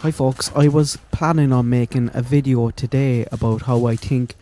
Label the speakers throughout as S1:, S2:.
S1: Hi folks, I was planning on making a video today about how I think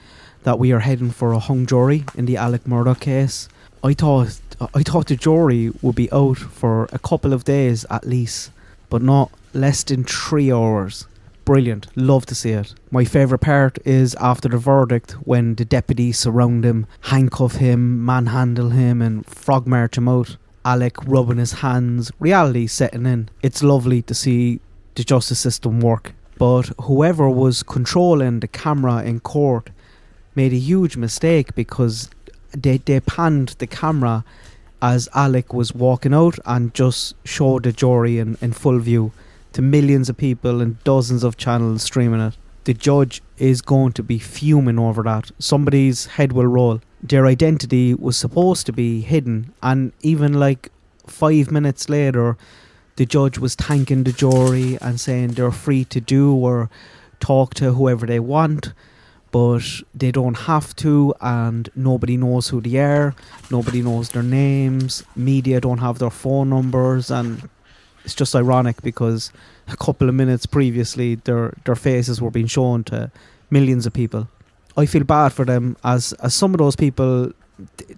S1: that we are heading for a hung jury in the Alec Murdaugh case. I thought the jury would be out for a couple of days at least, but not less than 3 hours. Brilliant, love to see it. My favourite part is after the verdict when the deputies surround him, handcuff him, manhandle him and frog march him out. Alec rubbing his hands, reality setting in. It's lovely to see the justice system work, but whoever was controlling the camera in court made a huge mistake because they panned the camera as Alec was walking out and just showed the jury in full view to millions of people and dozens of channels streaming it. The judge is going to be fuming over that. Somebody's head will roll. Their identity was supposed to be hidden, and even like 5 minutes later the judge was thanking the jury and saying they're free to do or talk to whoever they want, but they don't have to, and nobody knows who they are, nobody knows their names, media don't have their phone numbers, and it's just ironic because a couple of minutes previously their faces were being shown to millions of people. I feel bad for them as some of those people,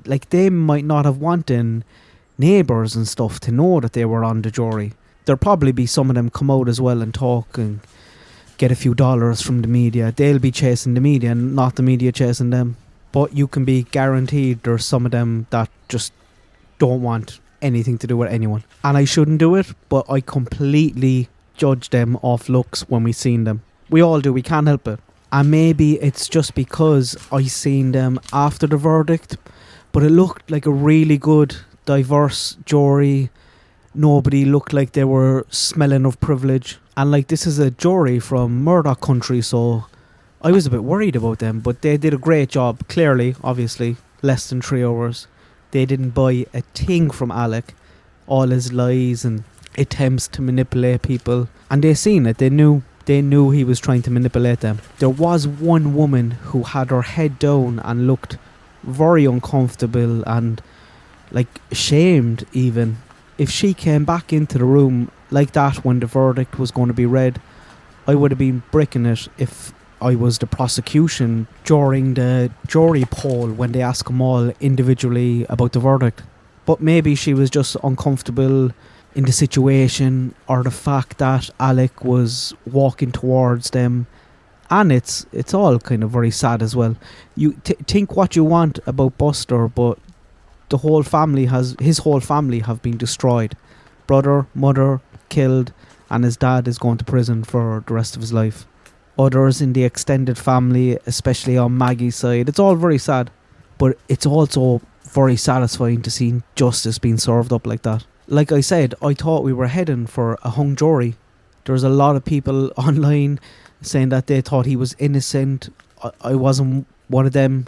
S1: like, they might not have wanted neighbours and stuff to know that they were on the jury. There'll probably be some of them come out as well and talk and get a few dollars from the media. They'll be chasing the media and not the media chasing them. But you can be guaranteed there's some of them that just don't want anything to do with anyone. And I shouldn't do it, but I completely judge them off looks when we seen them. We all do, we can't help it. And maybe it's just because I seen them after the verdict, but it looked like a really good, diverse jury. Nobody looked like they were smelling of privilege. And like, this is a jury from Murdaugh country, so I was a bit worried about them, but they did a great job. Clearly, obviously, less than 3 hours. They didn't buy a thing from Alec. All his lies and attempts to manipulate people, and they seen it. They knew he was trying to manipulate them. There was one woman who had her head down and looked very uncomfortable and like ashamed even. If she came back into the room like that when the verdict was going to be read, I would have been bricking it if I was the prosecution during the jury poll when they asked them all individually about the verdict. But maybe she was just uncomfortable in the situation, or the fact that Alec was walking towards them, and it's all kind of very sad as well. You think what you want about Buster, but his whole family have been destroyed. Brother, mother, killed, and his dad is going to prison for the rest of his life. Others in the extended family, especially on Maggie's side, it's all very sad, but it's also very satisfying to see justice being served up like that. Like I said, I thought we were heading for a hung jury. There's a lot of people online saying that they thought he was innocent. I wasn't one of them,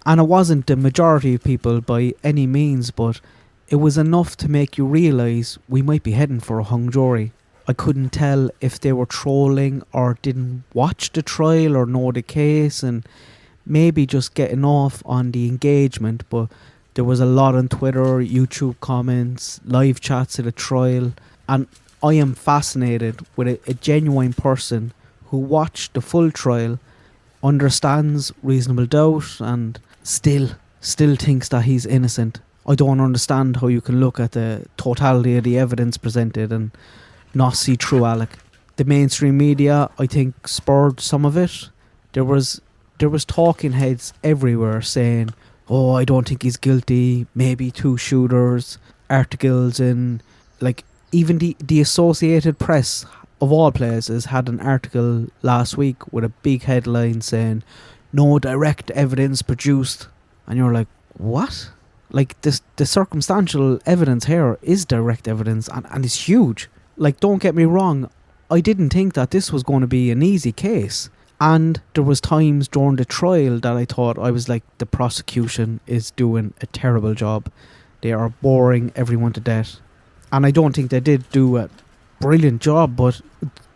S1: and it wasn't the majority of people by any means, but it was enough to make you realise we might be heading for a hung jury. I couldn't tell if they were trolling or didn't watch the trial or know the case and maybe just getting off on the engagement, but there was a lot on Twitter, YouTube comments, live chats at the trial, and I am fascinated with a genuine person who watched the full trial, understands reasonable doubt, and still thinks that he's innocent. I don't understand how you can look at the totality of the evidence presented and not see through Alec. The mainstream media, I think, spurred some of it. There was talking heads everywhere saying, oh, I don't think he's guilty, maybe 2 shooters, articles in, like, even the Associated Press of all places had an article last week with a big headline saying, no direct evidence produced. And you're like, what? Like, the circumstantial evidence here is direct evidence and it's huge. Like, don't get me wrong, I didn't think that this was going to be an easy case. And there was times during the trial that I thought, I was like, the prosecution is doing a terrible job. They are boring everyone to death. And I don't think they did do a brilliant job, but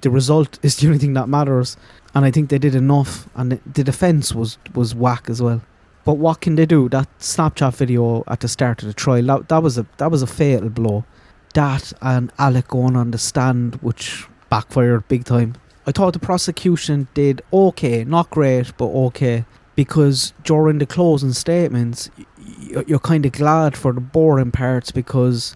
S1: the result is the only thing that matters. And I think they did enough. And the defence was whack as well. But what can they do? That Snapchat video at the start of the trial, that was a fatal blow. That and Alec going on the stand, which backfired big time. I thought the prosecution did okay, not great, but okay. Because during the closing statements, you're kind of glad for the boring parts because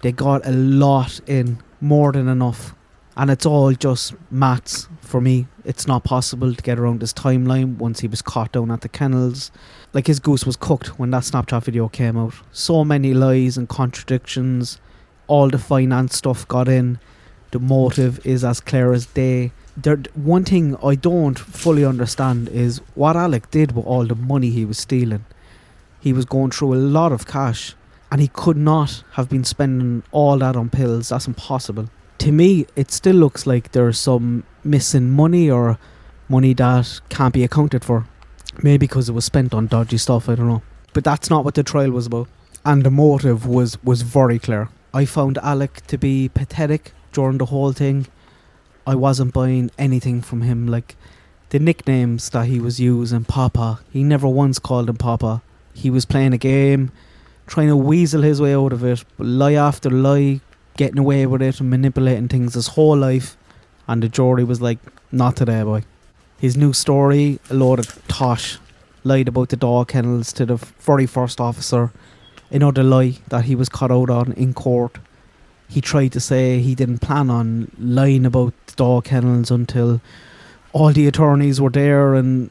S1: they got a lot in, more than enough. And it's all just maths for me. It's not possible to get around this timeline once he was caught down at the kennels. Like, his goose was cooked when that Snapchat video came out. So many lies and contradictions. All the finance stuff got in. The motive is as clear as day. One thing I don't fully understand is what Alec did with all the money he was stealing. He was going through a lot of cash, and he could not have been spending all that on pills. That's impossible. To me, it still looks like there's some missing money, or money that can't be accounted for. Maybe because it was spent on dodgy stuff, I don't know. But that's not what the trial was about. And the motive was very clear. I found Alec to be pathetic during the whole thing. I wasn't buying anything from him. Like, the nicknames that he was using, Papa, he never once called him Papa. He was playing a game, trying to weasel his way out of it, but lie after lie, getting away with it and manipulating things his whole life. And the jury was like, not today, boy. His new story, a load of tosh, lied about the dog kennels to the very first officer. Another lie that he was caught out on in court. He tried to say he didn't plan on lying about the dog kennels until all the attorneys were there, and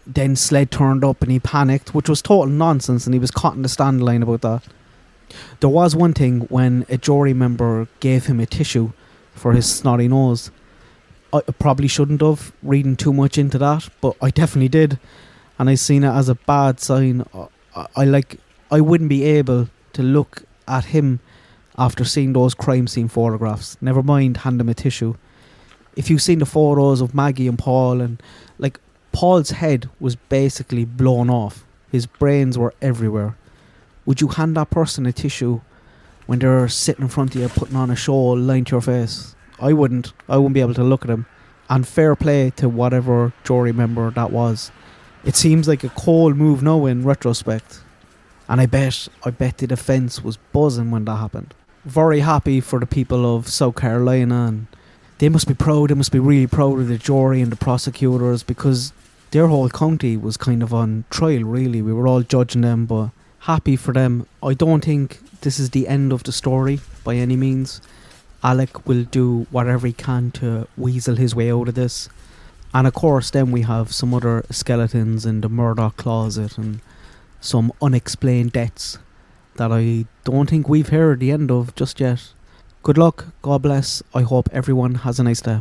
S1: then Sled turned up and he panicked, which was total nonsense, and he was caught in the stand lying about that. There was one thing when a jury member gave him a tissue for his snotty nose. I probably shouldn't have, reading too much into that, but I definitely did, and I seen it as a bad sign. I wouldn't be able to look at him after seeing those crime scene photographs. Never mind hand him a tissue. If you've seen the photos of Maggie and Paul, and like, Paul's head was basically blown off. His brains were everywhere. Would you hand that person a tissue when they're sitting in front of you putting on a show lying to your face? I wouldn't be able to look at him. And fair play to whatever jury member that was. It seems like a cold move now in retrospect. And I bet the defence was buzzing when that happened. Very happy for the people of South Carolina, and they must be proud, they must be really proud of the jury and the prosecutors, because their whole county was kind of on trial, really. We were all judging them, but happy for them. I don't think this is the end of the story by any means. Alec will do whatever he can to weasel his way out of this. And of course then we have some other skeletons in the Murdaugh closet and some unexplained deaths that I don't think we've heard the end of just yet. Good luck, God bless, I hope everyone has a nice day.